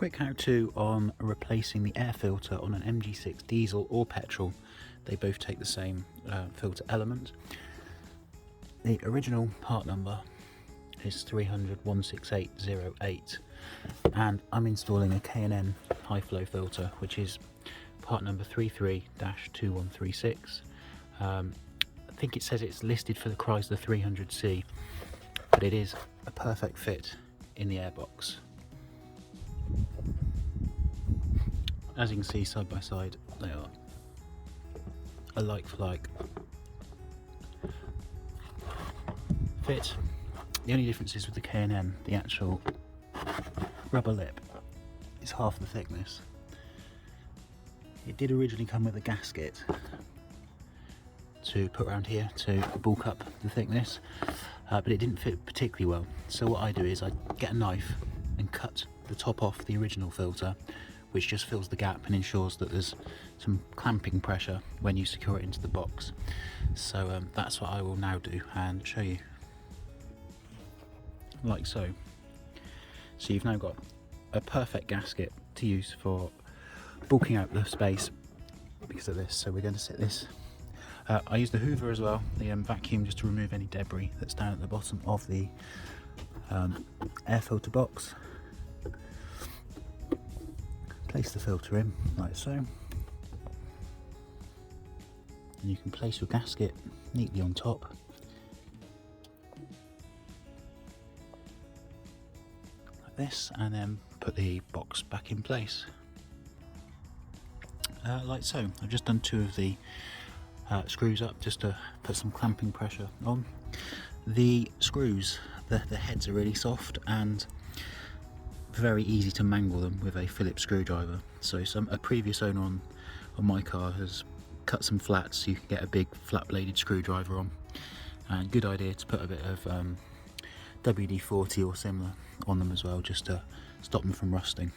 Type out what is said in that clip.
Quick how-to on replacing the air filter on an MG6 diesel or petrol. They both take the same filter element. The original part number is 300-16808, and I'm installing a K&N high flow filter, which is part number 33-2136. I think it says it's listed for the Chrysler 300C, but it is a perfect fit in the airbox. As you can see, side by side, they are a like for like fit. The only difference is with the K&N, the actual rubber lip is half the thickness. It did originally come with a gasket to put around here to bulk up the thickness, but it didn't fit particularly well. So what I do is I get a knife and cut the top off the original filter, which just fills the gap and ensures that there's some clamping pressure when you secure it into the box. So that's what I will now do and show you, like so. So you've now got a perfect gasket to use for bulking out the space because of this. So we're going to sit this. I use the Hoover as well, the vacuum, just to remove any debris that's down at the bottom of the air filter box. Place the filter in like so, and you can place your gasket neatly on top. Like this, and then put the box back in place. Like so. I've just done two of the screws up just to put some clamping pressure on. The screws, the heads are really soft and very easy to mangle them with a Phillips screwdriver. So a previous owner on my car has cut some flats so you can get a big flat bladed screwdriver on, and good idea to put a bit of WD-40 or similar on them as well, just to stop them from rusting.